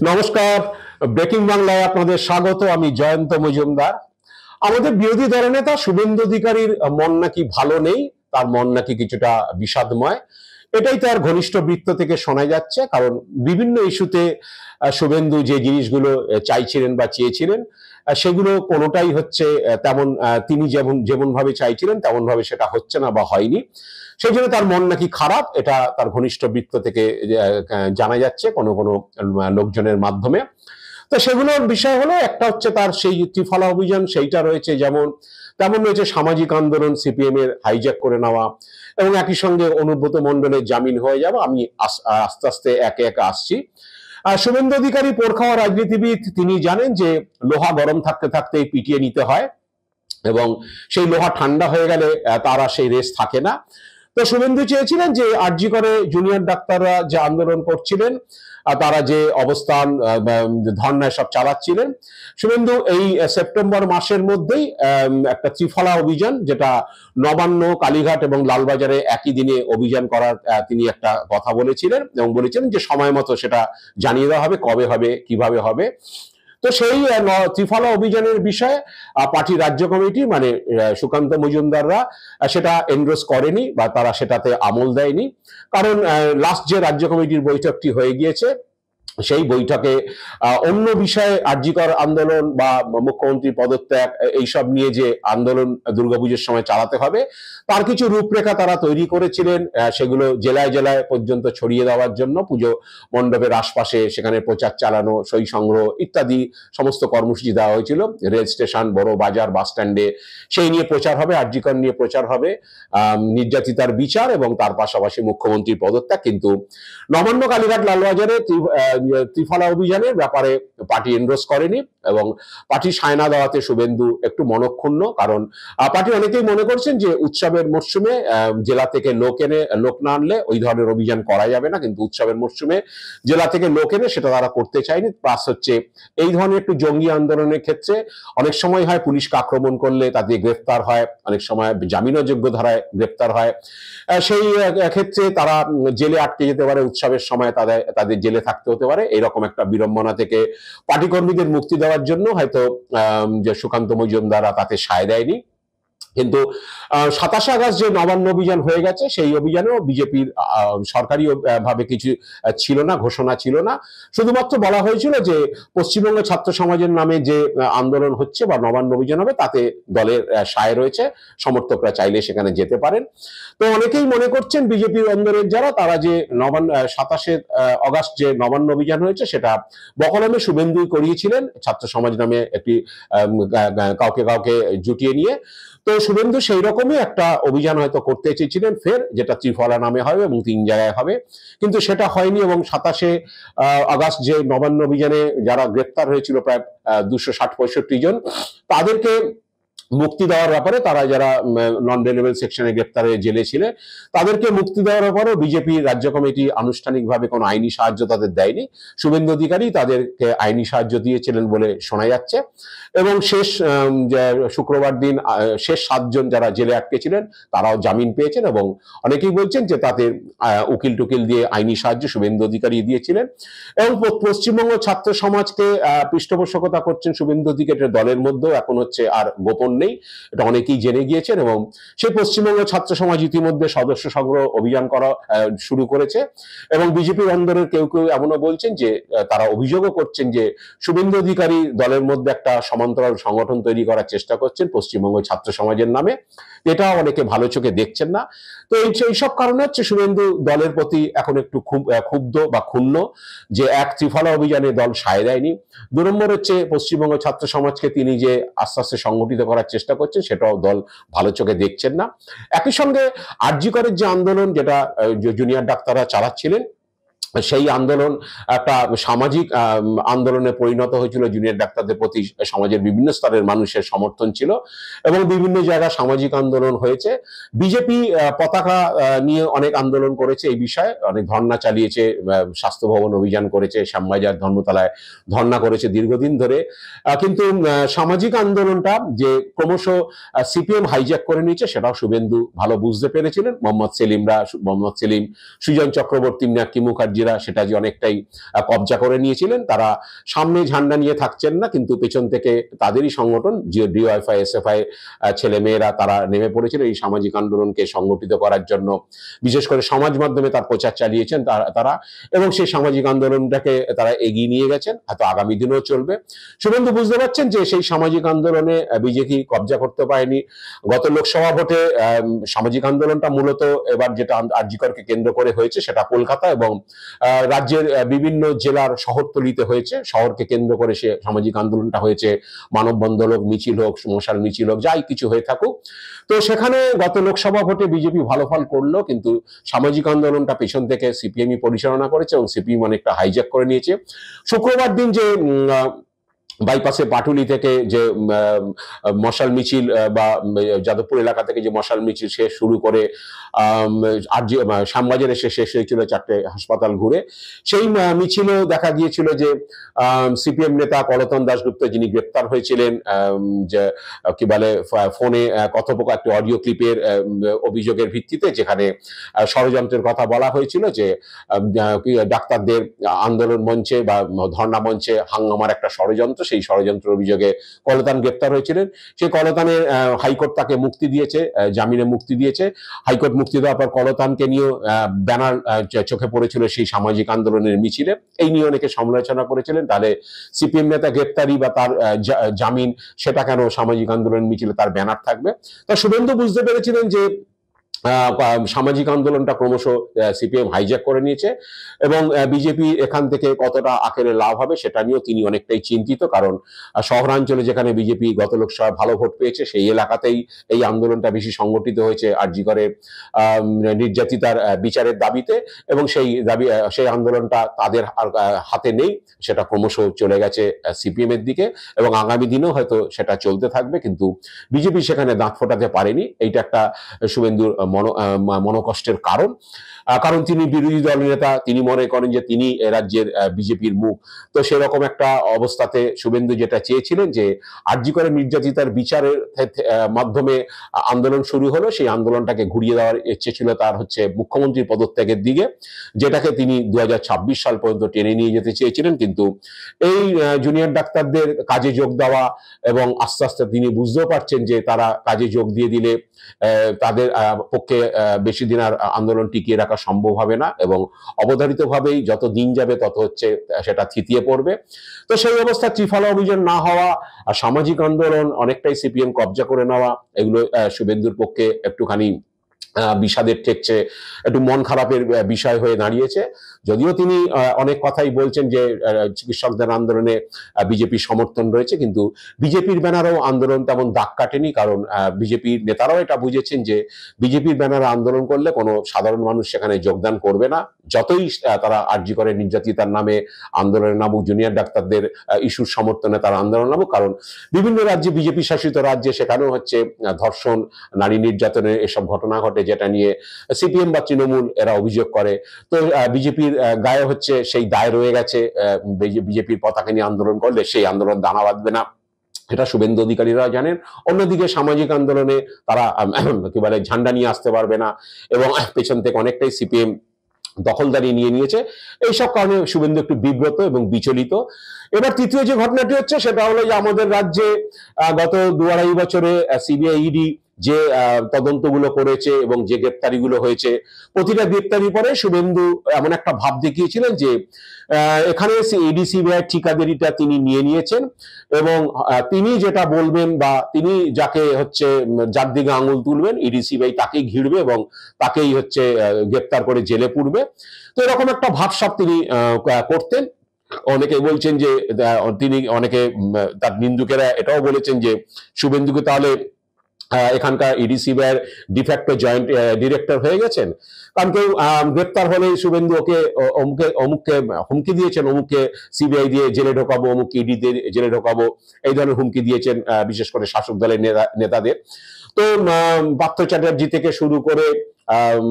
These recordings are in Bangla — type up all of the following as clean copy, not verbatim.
নমস্কার, ব্রেকিং বাংলায় আপনাদের স্বাগত। আমি জয়ন্ত মজুমদার। আমাদের বিরোধী দলনেতা শুভেন্দু অধিকারীর মন নাকি ভালো নেই, তার মন নাকি কিছুটা বিষাদময়। এটাই তার ঘনিষ্ঠ বৃত্ত থেকে শোনা যাচ্ছে, কারণ বিভিন্ন ইস্যুতে শুভেন্দু যে জিনিসগুলো চাইছিলেন বা চেয়েছিলেন সেগুলো কোনোটাই হচ্ছে তেমন তিনি যেমন ভাবে চাইছিলেন তেমন ভাবে সেটা হচ্ছে না বা হয়নি। সেই জন্য তার মন নাকি খারাপ, এটা তার ঘনিষ্ঠ বৃত্ত থেকে জানা যাচ্ছে কোনো কোনো লোকজনের মাধ্যমে। তো সেগুলোর বিষয় হলো, একটা হচ্ছে তার সেই ত্রিফলা অভিযান, সেইটা রয়েছে যেমন, তেমন রয়েছে সামাজিক আন্দোলন সিপিএম এর হাইজ্যাক করে নেওয়া, এবং একই সঙ্গে অনুব্রত মণ্ডলের জামিন হয়ে যাওয়া। আমি আস্তে আস্তে একে একে আসছি। শুভেন্দু অধিকারী পোড়খাওয়া রাজনীতিবিদ, তিনি জানেন যে লোহা গরম থাকতে থাকতেই পিটিয়ে নিতে হয়, এবং সেই লোহা ঠান্ডা হয়ে গেলে তার আর সেই রেস থাকে না। তো শুভেন্দু চেয়েছিলেন যে আরজি করে জুনিয়র ডাক্তাররা যে আন্দোলন করছিলেন, তারা যে অবস্থান ধর্নায় সব চালাচ্ছিলেন, শুভেন্দু এই সেপ্টেম্বর মাসের মধ্যেই একটা ত্রিফলা অভিযান, যেটা নবান্ন, কালীঘাট এবং লালবাজারে একই দিনে অভিযান করার তিনি একটা কথা বলেছিলেন, এবং বলেছিলেন যে সময় মতো সেটা জানিয়ে দেওয়া হবে, কবে হবে, কিভাবে হবে। তো সেই ত্রিফলা অভিযানের বিষয়ে পার্টির রাজ্য কমিটি মানে সুকান্ত মজুমদাররা সেটা এন্ডোর্স করেনি বা তারা সেটাতে আমল দেয়নি, কারণ লাস্ট যে রাজ্য কমিটির বৈঠকটি হয়ে গিয়েছে, সেই বৈঠকে অন্য বিষয়ে আরজিকর আন্দোলন বা মুখ্যমন্ত্রী পদত্যাগ এইসব নিয়ে যে আন্দোলন দুর্গাপুজোর সময় চালাতে হবে, তার কিছু রূপরেখা তারা তৈরি করেছিলেন, সেগুলো জেলায় জেলায় পর্যন্ত ছড়িয়ে দেওয়ার জন্য, পুজো মণ্ডপের আশপাশে সেখানে প্রচার চালানো, সই সংগ্রহ ইত্যাদি সমস্ত কর্মসূচি দেওয়া হয়েছিল। রেল স্টেশন, বড় বাজার, বাস স্ট্যান্ডে সেই নিয়ে প্রচার হবে, আরজিকর নিয়ে প্রচার হবে, নির্যাতিতার বিচার এবং তার পাশাপাশি মুখ্যমন্ত্রীর পদত্যাগ। কিন্তু নবান্ন, কালীঘাট, লালবাজারে ত্রিফলা অভিযানের ব্যাপারে পার্টি এন্ডোর্স করেনি, এবং পার্টি সায়না দেওয়াতে শুভেন্দু একটু মনক্ষুণ্ণ। কারণ পার্টি অনেকেই মনে করছেন যে উৎসবের মরশুমে জেলা থেকে লোক না আনলে ওই ধরনের অভিযান করা যাবে না, কিন্তু উৎসবের মরশুমে জেলা থেকে লোক এনে সেটা তারা করতে চায়নি। প্লাস হচ্ছে এই ধরনের একটু জঙ্গি আন্দোলনের ক্ষেত্রে অনেক সময় হয় পুলিশকে আক্রমণ করলে তাদের গ্রেফতার হয়, অনেক সময় জামিনযোগ্য ধারায় গ্রেফতার হয়, সেই ক্ষেত্রে তারা জেলে আটকে যেতে পারে, উৎসবের সময় তাদের জেলে থাকতে হতে পারে। এরকম একটা বিড়ম্বনা থেকে পার্টি কর্মীদের মুক্তি দেওয়ার জন্য হয়তো যে সুকান্ত মজুমদাররা তাতে সায় দেয়নি। কিন্তু 27 আগস্ট যে নবান্ন অভিযান হয়ে গেছে, সেই অভিযানেও বিজেপির সরকারি ভাবে কিছু ছিল না, ঘোষণা ছিল না। শুধুমাত্র বলা হয়েছিল যে পশ্চিমবঙ্গ ছাত্র সমাজের নামে যে আন্দোলন হচ্ছে বা নবান্ন অভিযান হবে, তাতে দলের সায় রয়েছে, সমর্থকরা চাইলে সেখানে যেতে পারেন। তো অনেকেই মনে করছেন বিজেপির অন্দরের যারা, তারা যে 27 আগস্ট যে নবান্ন অভিযান হয়েছে সেটা বকলমে শুভেন্দুই করিয়েছিলেন, ছাত্র সমাজ নামে একটি কাউকে কাউকে জুটিয়ে নিয়ে। তো শুভেন্দু সেই রকমই একটা অভিযান হয়তো করতে চেয়েছিলেন ফের, যেটা ত্রিফলা নামে হবে এবং 3 জায়গায় হবে, কিন্তু সেটা হয়নি। এবং 27 আগস্ট যে নবান্ন অভিযানে যারা গ্রেপ্তার হয়েছিল প্রায় 260-65 জন, তাদেরকে মুক্তি দেওয়ার ব্যাপারে, তারা যারা নন রেলেবল সেকশনে গ্রেপ্তার হয়ে জেলে ছিলেন, তাদেরকে মুক্তি দেওয়ার ব্যাপারেও বিজেপি রাজ্য কমিটি আনুষ্ঠানিকভাবে কোনো আইনি সাহায্য তাদের দেয়নি। শুভেন্দু অধিকারী তাদেরকে আইনি সাহায্য দিয়েছিলেন বলে শোনা যাচ্ছে। এবং শেষ শুক্রবার দিন শেষ 7 জন যারা জেলে আটকে ছিলেন তারাও জামিন পেয়েছেন, এবং অনেকেই বলছেন যে তাদের উকিল টুকিল দিয়ে আইনি সাহায্য শুভেন্দু অধিকারী দিয়েছিলেন। এবং পশ্চিমবঙ্গ ছাত্র সমাজকে পৃষ্ঠপোষকতা করছেন শুভেন্দু অধিকারীর দলের মধ্যেও এখন হচ্ছে আর গোপন নেই, এটা অনেকেই জেনে গিয়েছেন। এবং সেই পশ্চিমবঙ্গ ছাত্র সমাজ ইতিমধ্যে সদস্য সংগ্রহ অভিযান করা শুরু করেছে, এবং বিজেপির অন্দরের কেউ কেউ এমনও বলছেন যে তারা অভিযোগও করছেন যে শুভেন্দু অধিকারী দলের মধ্যে একটা সমান্তরাল সংগঠন তৈরি করার চেষ্টা করছেন পশ্চিমবঙ্গ ছাত্র সমাজের নামে, এটা অনেকে ভালো চোখে দেখছেন না। তো এইসব কারণে হচ্ছে শুভেন্দু দলের প্রতি এখন একটু ক্ষুব্ধ বা ক্ষুণ্ণ যে এক ত্রিফলা অভিযানে দল সায় দেয়নি। 2 নম্বর হচ্ছে পশ্চিমবঙ্গ ছাত্র সমাজকে তিনি যে আস্তে আস্তে সংগঠিত করার চেষ্টা করছেন, সেটাও দল ভালো চোখে দেখছেন না। একই সঙ্গে আরজি করের যে আন্দোলন, যেটা জুনিয়র ডাক্তাররা চালাচ্ছিলেন, সেই আন্দোলন একটা সামাজিক আন্দোলনে পরিণত হয়েছিল। জুনিয়র ডাক্তারদের প্রতি সমাজের বিভিন্ন স্তরের মানুষের সমর্থন ছিল, এবং বিভিন্ন জায়গায় সামাজিক আন্দোলন হয়েছে। বিজেপি পতাকা নিয়ে অনেক আন্দোলন করেছে, এই বিষয়ে অনেক ধর্ণা চালিয়েছে, স্বাস্থ্য ভবন অভিযান করেছে, শ্যামবাজার ধর্মতলায় ধর্ণা করেছে দীর্ঘদিন ধরে। কিন্তু সামাজিক আন্দোলনটা যে ক্রমশ সিপিএম হাইজ্যাক করে নিয়েছে, সেটাও শুভেন্দু ভালো বুঝতে পেরেছিলেন। মোহাম্মদ সেলিম, সুজন চক্রবর্তী, মীনাক্ষী মুখার্জি বিরোধীরা সেটা যে অনেকটাই কবজা করে নিয়েছিলেন। তারা সামনে ঝান্ডা নিয়ে থাকছেন না, কিন্তু পেছন থেকে তাদেরই সংগঠন যে ডিওয়াইফআই এসএফআই ছেলেমেয়েরা তারা নেমে পড়েছিল এই সামাজিক আন্দোলনকে সংগঠিত করার জন্য। বিশেষ করে সমাজ মাধ্যমে তার প্রচার চালিয়েছেন তারা, এবং সেই সামাজিক আন্দোলনটাকে তারা এগিয়ে নিয়ে গেছেন, হয়তো আগামী দিনেও চলবে। শুভেন্দু বুঝতে পারছেন যে সেই সামাজিক আন্দোলনে বিজেপি কবজা করতে পারেনি। গত লোকসভা ভোটে সামাজিক আন্দোলনটা মূলত এবার যেটা আরজি করকে কেন্দ্র করে হয়েছে সেটা কলকাতা এবং রাজ্যের বিভিন্ন জেলার শহরতলিতে হয়েছে। শহরকে কেন্দ্র করে সে সামাজিক আন্দোলনটা হয়েছে, মানববন্ধন হোক, মিছিল হোক, মশাল মিছিল হোক, যাই কিছু হয়ে থাকুক। তো সেখানে গত লোকসভা ভোটে বিজেপি ভালো ফল করলো, কিন্তু সামাজিক আন্দোলনটা পেছন থেকে সিপিএমই পরিচালনা করেছে এবং সিপিএম অনেকটা হাইজ্যাক করে নিয়েছে। শুক্রবার দিন যে বাইপাসে পাটুলি থেকে যে মশাল মিছিল বা যাদবপুর এলাকা থেকে যে মশাল মিছিল সে শুরু করে শ্যামবাজার এসে শেষ হয়েছিল 4টে হাসপাতাল ঘুরে, সেই মিছিলেও দেখা গিয়েছিল যে সিপিএম নেতা কলতন দাশগুপ্ত, যিনি গ্রেপ্তার হয়েছিলেন যে কি বলে ফোনে কথোপকথন, একটি অডিও ক্লিপের অভিযোগের ভিত্তিতে, যেখানে ষড়যন্ত্রের কথা বলা হয়েছিল যে ডাক্তারদের আন্দোলন মঞ্চে বা ধর্ণা মঞ্চে হাঙ্গামার একটা ষড়যন্ত্র, সেই ষড়যন্ত্রের অভিযোগে কলতান গ্রেপ্তার হয়েছিলেন। সেই কলতানে হাইকোর্ট তাকে মুক্তি দিয়েছে, জামিনে মুক্তি দিয়েছে। হাইকোর্ট মুক্তি দেওয়ার পর কলতানকে নিয়েও ব্যানার চোখে পড়েছিল সেই সামাজিক আন্দোলনের মিছিলে। এই নিয়ে অনেকে সমালোচনা করেছিলেন, তাহলে সিপিএম নেতা গ্রেপ্তারি বা তার জামিন, সেটা কেন সামাজিক আন্দোলন মিছিলে তার ব্যানার থাকবে? তা শুভেন্দু বুঝতে পেরেছিলেন যে সামাজিক আন্দোলনটা ক্রমশ সিপিএম হাইজ্যাক করে নিয়েছে এবং বিজেপি এখান থেকে কতটা আখেরে লাভ হবে সেটা নিয়েও তিনি অনেকটাই চিন্তিত। কারণ শহরাঞ্চলে যেখানে বিজেপি গত লোকসভায় ভালো ভোট পেয়েছে, সেই এলাকাতেই এই আন্দোলনটা বেশি সংগঠিত হয়েছে আরজি করে নির্যাতিতার বিচারের দাবিতে, এবং সেই আন্দোলনটা তাদের হাতে নেই, সেটা ক্রমশ চলে গেছে সিপিএম এর দিকে এবং আগামী দিনেও হয়তো সেটা চলতে থাকবে। কিন্তু বিজেপি সেখানে দাঁত ফোটাতে পারেনি, এইটা একটা শুভেন্দুর মনোকষ্টের কারণ। কারণ তিনি বিরোধী দল নেতা, তিনি মনে করেন যে তিনি রাজ্যের বিজেপির মুখ। তো সেরকম একটা অবস্থাতে শুভেন্দু যেটা চেয়েছিলেন যে আরজি করে নির্যাতিতার বিচারের মাধ্যমে আন্দোলন শুরু হলো, সেই আন্দোলনটাকে ঘুরিয়ে দেওয়ার ইচ্ছে ছিল তার হচ্ছে মুখ্যমন্ত্রীর পদত্যাগের দিকে, যেটাকে তিনি 2026 সাল পর্যন্ত টেনে নিয়ে যেতে চেয়েছিলেন। কিন্তু এই জুনিয়র ডাক্তারদের কাজে যোগ দেওয়া এবং আস্তে আস্তে তিনি বুঝতেও পারছেন যে তারা কাজে যোগ দিয়ে দিলে তাদের পক্ষে বেশি দিন আর আন্দোলন টিকিয়ে রাখা সম্ভব হবে না এবং অবধারিতভাবেই যত দিন যাবে তত হচ্ছে সেটা থিতিয়ে পড়বে। তো সেই অবস্থা ত্রিফলা অভিযান না হওয়া আর সামাজিক আন্দোলন অনেকটাই সিপিএম কবজা করে নেওয়া, এগুলো শুভেন্দুর পক্ষে একটুখানি বিষাদের ঠেকছে, একটু মন খারাপের বিষয় হয়ে দাঁড়িয়েছে। যদিও তিনি অনেক কথাই বলছেন যে চিকিৎসকদের আন্দোলনে বিজেপির সমর্থন রয়েছে, কিন্তু বিজেপির ব্যানারেও আন্দোলন তেমন দাগ কাটেনি। কারণ বিজেপির নেতারাও এটা বুঝেছেন যে বিজেপির ব্যানারে আন্দোলন করলে কোনো সাধারণ মানুষ সেখানে যোগদান করবে না, যতই তারা আরজি করে নির্যাতিতার নামে আন্দোলনে নামুক, জুনিয়র ডাক্তারদের ইস্যুর সমর্থনে তারা আন্দোলন নামুক। কারণ বিভিন্ন রাজ্যে, বিজেপি শাসিত রাজ্যে, সেখানেও হচ্ছে ধর্ষণ, নারী নির্যাতনের এসব ঘটনা ঘটে, যেটা নিয়ে সিপিএম বা তৃণমূল এরা অভিযোগ করে। তো বিজেপির গায়ে হচ্ছে সেই দায় রয়ে গেছে, বিজেপির পতাকা নিয়ে আন্দোলন করলে সেই আন্দোলন দানা বাঁধবে না, এটা শুভেন্দু অধিকারীরা জানেন। অন্যদিকে সামাজিক আন্দোলনে তারা কি বলে ঝান্ডা নিয়ে আসতে পারবে না এবং পেছন থেকে অনেকটাই সিপিএম দখলদারি নিয়ে নিয়েছে। এইসব কারণে শুভেন্দু একটু বিব্রত এবং বিচলিত। এবার তৃতীয় যে ঘটনাটি হচ্ছে সেটা হলো যে আমাদের রাজ্যে গত 2-2.5 বছরে সিবিআই ইডি যে তদন্তগুলো করেছে এবং যে গ্রেপ্তারিগুলো হয়েছে, প্রতিটা গ্রেপ্তারি পরে শুভেন্দু এমন একটা ভাব দেখিয়েছিলেন যে এখানে ইডি সিবিআই ঠিকাদারিটা তিনি নিয়ে নিয়েছেন এবং তিনি যেটা বলবেন বা তিনি যাকে হচ্ছে যার দিকে আঙুল তুলবেন, ইডি সিবিআই তাকেই ঘিরবে এবং তাকেই হচ্ছে গ্রেপ্তার করে জেলে পুরবে। তো এরকম একটা ভাবসাব তিনি করতেন। অনেকে বলছেন যে তিনি, অনেকে তার নিন্দুকেরা এটাও বলেছেন যে শুভেন্দুকে তাহলে এখানকার ইডি সিবিআইয়ের ডিফ্যাক্টো জয়েন্ট ডিরেক্টর হয়ে গেছেন। কারণ কেউ গ্রেপ্তার হলে শুভেন্দু ওকে অমুককে হুমকি দিয়েছেন, অমুককে সিবিআই দিয়ে জেলে ঢোকাবো, অমুককে ইডি দিয়ে জেলে ঢোকাবো, এই ধরনের হুমকি দিয়েছেন বিশেষ করে শাসক দলের নেতাদের। তো পার্থ চ্যাটার্জি থেকে শুরু করে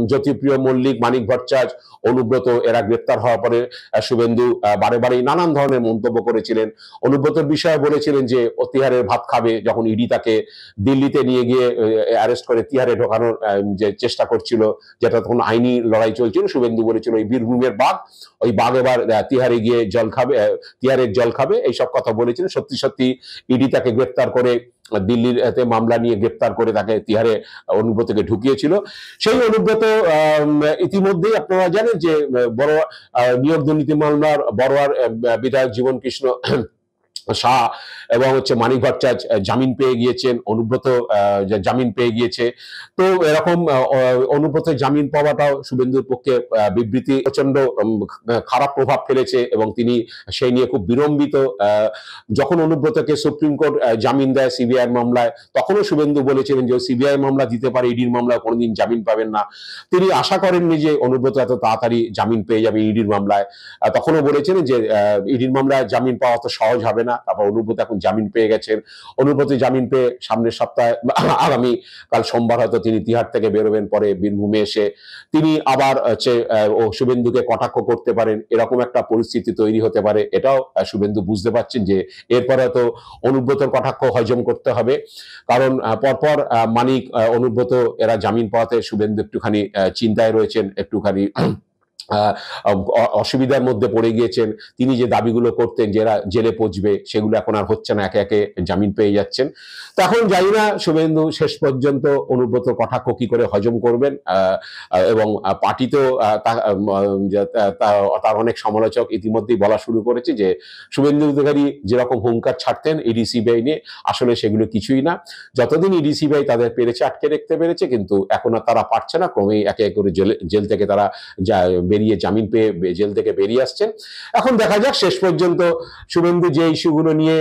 জ্যোতিপ্রিয় মল্লিক, মানিক ভট্টাচার্য, অনুব্রত এরা গ্রেপ্তার হওয়ার পরে শুভেন্দু বারে বারেই নানান ধরনের মন্তব্য করেছিলেন। অনুব্রতর বিষয়ে বলেছিলেন যে ও তিহারের ভাত খাবে, যখন ইডি তাকে দিল্লিতে নিয়ে গিয়ে অ্যারেস্ট করে তিহারে ঢোকানোর যে চেষ্টা করছিল, যেটা তখন আইনি লড়াই চলছিল, শুভেন্দু বলেছিল ওই বীরভূমের বাঘ, ওই বাঘ এবার তিহারে গিয়ে জল খাবে, তিহারের জল খাবে, এইসব কথা বলেছিলেন। সত্যি সত্যি ইডি তাকে গ্রেপ্তার করে দিল্লিতে মামলা নিয়ে গ্রেপ্তার করে তাকে তিহারে অনুব্রতকে ঢুকিয়েছিল। সেই অনুব্রত ইতিমধ্যেই আপনারা জানেন যে বড় নিয়োগ দুর্নীতি মামলার বড়োয়ার বিধায়ক জীবন কৃষ্ণ শাহ এবং মানিক ভট্টাচার্য জামিন পেয়ে গিয়েছেন, অনুব্রত জামিন পেয়ে গিয়েছে। তো এরকম অনুব্রতের জামিন পাওয়াটাও শুভেন্দুর পক্ষে বিবৃতি প্রচন্ড খারাপ প্রভাব ফেলেছে এবং তিনি সেই নিয়ে খুব বিড়ম্বিত। যখন অনুব্রতকে সুপ্রিম কোর্ট জামিন দেয় সিবিআই মামলায়, তখনও শুভেন্দু বলেছিলেন যে সিবিআই মামলা দিতে পারে, ইডির মামলায় কোনোদিন জামিন পাবেন না। তিনি আশা করেননি যে অনুব্রত এত তাড়াতাড়ি জামিন পেয়ে যাবে ইডির মামলায়। তখনও বলেছিলেন যে ইডির মামলায় জামিন পাওয়া তো সহজ হবে না। তারপর অনুব্রত এখন জামিন পেয়ে গেছেন। অনুব্রত জামিন পেয়ে সামনের সপ্তাহে আগামী কাল সোমবার হয়তো তিনি তিহার থেকে বেরোবেন, পরে বীরভূমে এসে তিনি আবার শুভেন্দুকে কটাক্ষ করতে পারেন, এরকম একটা পরিস্থিতি তৈরি হতে পারে। এটাও শুভেন্দু বুঝতে পারছেন যে এরপরে হয়তো অনুব্রতর কটাক্ষ হজম করতে হবে, কারণ পরপর মানিক, অনুব্রত এরা জামিন পাওয়াতে শুভেন্দু একটুখানি চিন্তায় রয়েছেন, একটুখানি অসুবিধার মধ্যে পড়ে গিয়েছেন। তিনি যে দাবিগুলো করতেন যে এরা জেলে পচবে, সেগুলো এখন আর হচ্ছে না, একে একে জামিন পেয়ে যাচ্ছেন। তখন জানি না শুভেন্দু শেষ পর্যন্ত অনুব্রত কটাক্ষ কি করে হজম করবেন। এবং পার্টিতেও তার অনেক সমালোচক ইতিমধ্যেই বলা শুরু করেছে যে শুভেন্দু অধিকারী যেরকম হুঙ্কার ছাড়তেন ইডি সিবিআই নিয়ে, আসলে সেগুলো কিছুই না। যতদিন ইডি সিবিআই তাদের পেরেছে আটকে রাখতে পেরেছে, কিন্তু এখন আর তারা পারছে না। ক্রমেই একে একে করে জেল থেকে তারা বেরিয়ে জামিন পেয়ে জেল থেকে বেরিয়ে আসছেন। এখন দেখা যাক শেষ পর্যন্ত শুভেন্দু যে ইস্যুগুলো নিয়ে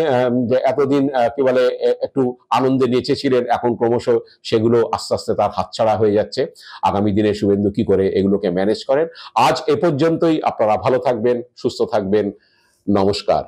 এতদিন কি বলে একটু আনন্দে নেচেছিলেন, এখন ক্রমশ সেগুলো আস্তে আস্তে তার হাতছাড়া হয়ে যাচ্ছে। আগামী দিনে শুভেন্দু কি করে এগুলোকে ম্যানেজ করেন। আজ এ পর্যন্তই। আপনারা ভালো থাকবেন, সুস্থ থাকবেন। নমস্কার।